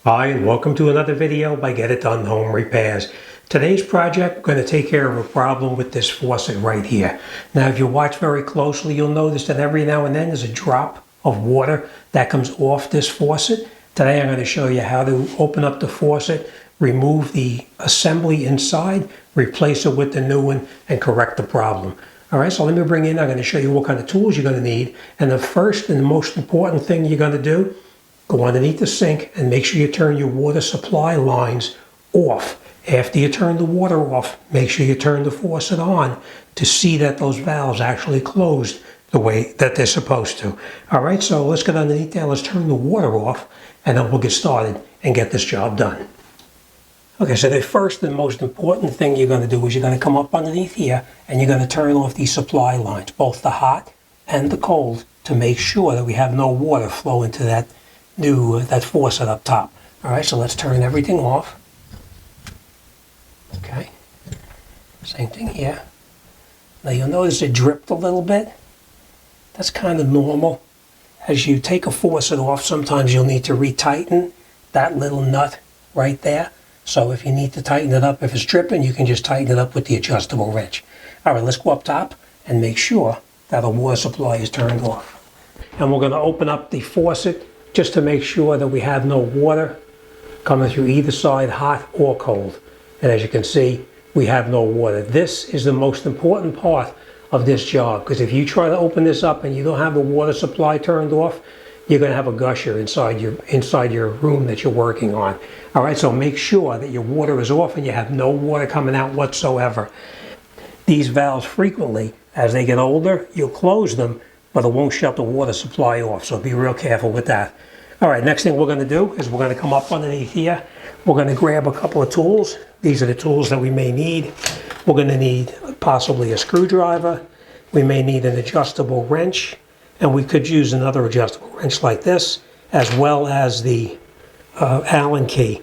Hi, and welcome to another video by Get It Done Home Repairs. Today's project, we're going to take care of a problem with this faucet right here. Now, if you watch very closely, you'll notice that every now and then there's a drop of water that comes off this faucet. Today I'm going to show you how to open up the faucet, remove the assembly inside, replace it with the new one, and correct the problem. Alright, so I'm going to show you what kind of tools you're going to need. And the first and the most important thing you're going to do, go underneath the sink and make sure you turn your water supply lines off. After you turn the water off, make sure you turn the faucet on to see that those valves actually closed the way that they're supposed to. Alright, so let's get underneath there, let's turn the water off, and then we'll get started and get this job done. Okay, so the first and most important thing you're going to do is you're going to come up underneath here and you're going to turn off these supply lines, both the hot and the cold, to make sure that we have no water flow into that faucet up top. Alright, so let's turn everything off. Okay, same thing here. Now you'll notice it dripped a little bit. That's kind of normal. As you take a faucet off, sometimes you'll need to retighten that little nut right there. So if you need to tighten it up, if it's dripping, you can just tighten it up with the adjustable wrench. Alright, let's go up top and make sure that the water supply is turned off. And we're going to open up the faucet just to make sure that we have no water coming through either side, hot or cold. And as you can see, we have no water. This is the most important part of this job, because if you try to open this up and you don't have the water supply turned off, you're going to have a gusher inside your room that you're working on. All right, so make sure that your water is off and you have no water coming out whatsoever. These valves frequently, as they get older, you'll close them, but it won't shut the water supply off, so be real careful with that. All right, next thing we're going to do is we're going to come up underneath here. We're going to grab a couple of tools. These are the tools that we may need. We're going to need possibly a screwdriver. We may need an adjustable wrench, and we could use another adjustable wrench like this, as well as the Allen key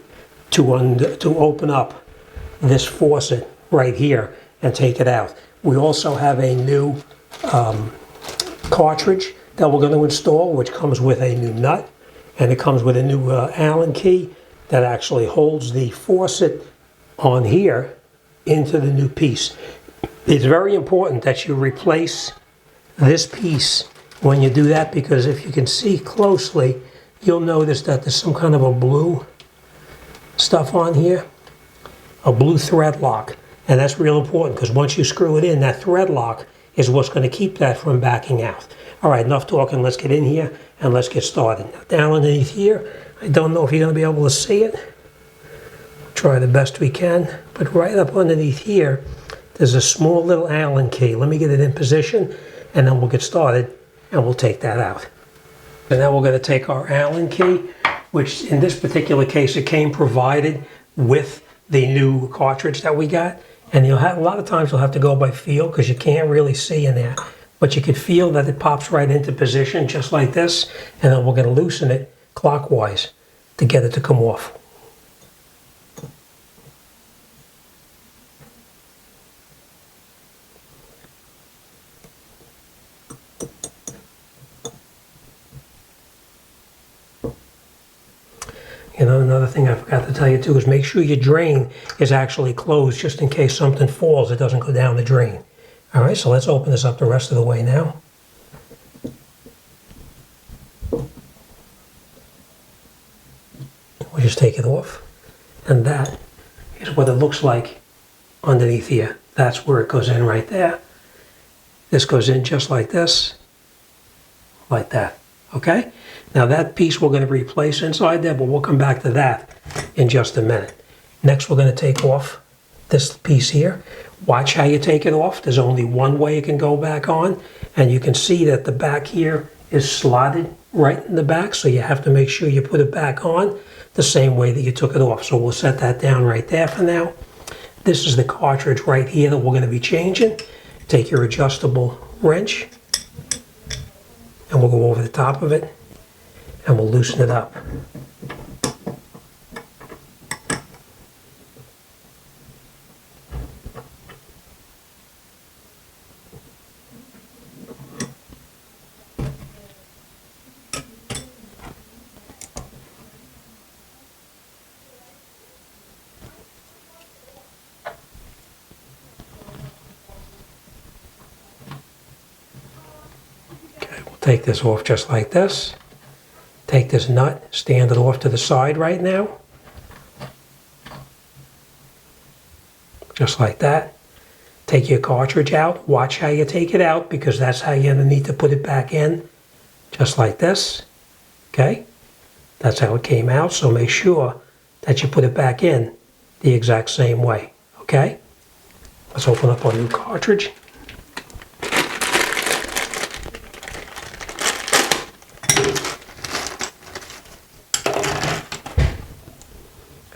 to open up this faucet right here and take it out. We also have a new cartridge that we're going to install, which comes with a new nut, and it comes with a new Allen key that actually holds the faucet on here into the new piece. It's very important that you replace this piece when you do that, because if you can see closely, you'll notice that there's some kind of a blue stuff on here, a blue thread lock, and that's real important because once you screw it in, that thread lock is what's going to keep that from backing out. All right, enough talking. Let's get in here and let's get started. Now, down underneath here, I don't know if you're going to be able to see it. Try the best we can, but right up underneath here, there's a small little Allen key. Let me get it in position, and then we'll get started, and we'll take that out. And now we're going to take our Allen key, which in this particular case, it came provided with the new cartridge that we got. And you'll have, a lot of times you'll have to go by feel because you can't really see in there. But you can feel that it pops right into position just like this, and then we're going to loosen it clockwise to get it to come off. You know, another thing I forgot to tell you too is make sure your drain is actually closed just in case something falls, it doesn't go down the drain. All right, so let's open this up the rest of the way now. We'll just take it off. And that is what it looks like underneath here. That's where it goes in right there. This goes in just like this, like that. Okay? Now that piece we're going to replace inside there, but we'll come back to that in just a minute. Next we're going to take off this piece here. Watch how you take it off. There's only one way it can go back on, and you can see that the back here is slotted right in the back, so you have to make sure you put it back on the same way that you took it off. So we'll set that down right there for now. This is the cartridge right here that we're going to be changing. Take your adjustable wrench, and we'll go over the top of it, and we'll loosen it up. take this off just like this. Take this nut, stand it off to the side right now. Just like that. Take your cartridge out. Watch how you take it out because that's how you're going to need to put it back in. Just like this. Okay? That's how it came out, so make sure that you put it back in the exact same way. Okay? Let's open up our new cartridge.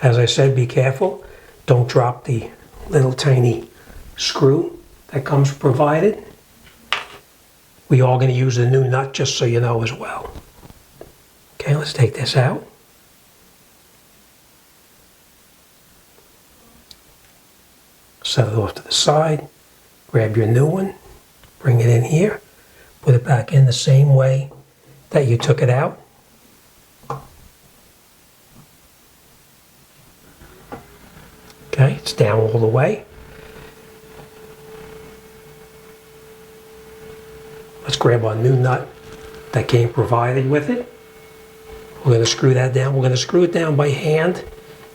As I said, be careful. Don't drop the little tiny screw that comes provided. We are going to use the new nut just so you know as well. Okay, let's take this out. Set it off to the side. Grab your new one. Bring it in here. Put it back in the same way that you took it out. Okay, it's down all the way. Let's grab our new nut that came provided with it. We're going to screw that down. We're going to screw it down by hand,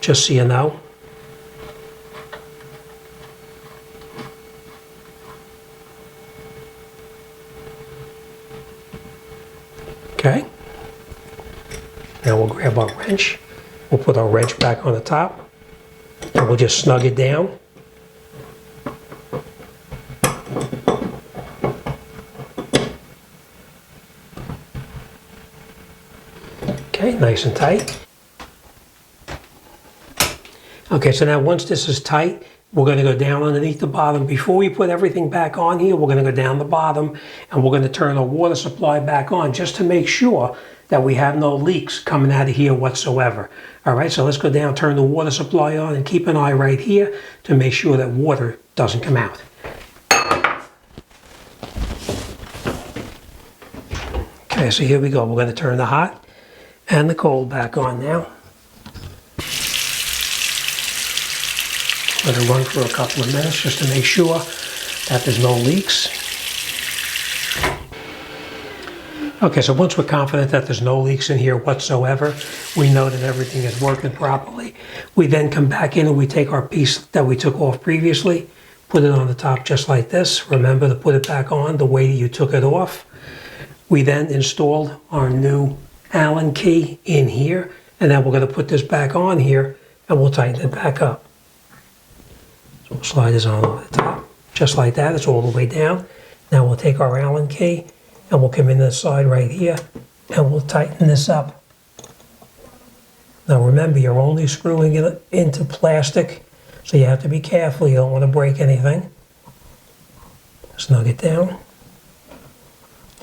just so you know. Okay. Now we'll grab our wrench. We'll put our wrench back on the top. And we'll just snug it down. Okay, nice and tight. Okay, so now once this is tight, we're going to go down underneath the bottom. Before we put everything back on here, we're going to go down the bottom and we're going to turn the water supply back on just to make sure that we have no leaks coming out of here whatsoever. All right, so let's go down, turn the water supply on, and keep an eye right here to make sure that water doesn't come out. Okay, so here we go. We're going to turn the hot and the cold back on now. Let it run for a couple of minutes just to make sure that there's no leaks. Okay, so once we're confident that there's no leaks in here whatsoever, we know that everything is working properly. We then come back in and we take our piece that we took off previously, put it on the top just like this. Remember to put it back on the way you took it off. We then installed our new Allen key in here, and then we're going to put this back on here and we'll tighten it back up. So we'll slide this on over the top, just like that. It's all the way down. Now we'll take our Allen key and we'll come in the side right here and we'll tighten this up. Now remember, you're only screwing it into plastic, so you have to be careful. You don't want to break anything. Snug it down.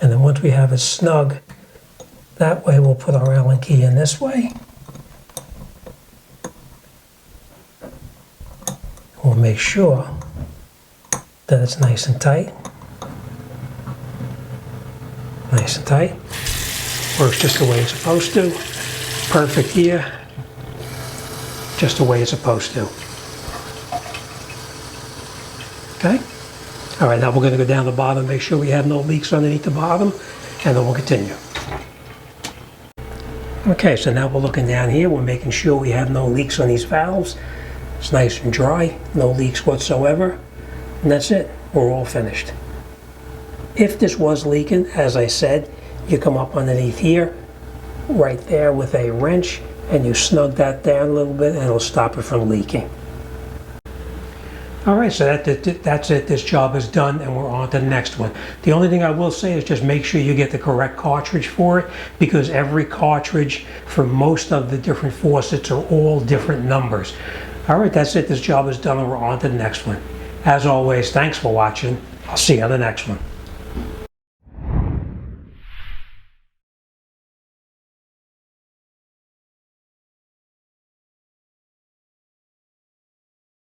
And then once we have it snug, that way we'll put our Allen key in this way. We'll make sure that it's nice and tight. Nice and tight. Works just the way it's supposed to. Perfect here. Just the way it's supposed to. Okay? All right, now we're going to go down the bottom, make sure we have no leaks underneath the bottom, and then we'll continue. Okay, so now we're looking down here. We're making sure we have no leaks on these valves. It's nice and dry, no leaks whatsoever. And that's it. We're all finished. If this was leaking, as I said, you come up underneath here, right there with a wrench, and you snug that down a little bit and it'll stop it from leaking. All right, so that's it. This job is done and we're on to the next one. The only thing I will say is just make sure you get the correct cartridge for it, because every cartridge for most of the different faucets are all different numbers. All right, that's it. This job is done and we're on to the next one. As always, thanks for watching. I'll see you on the next one.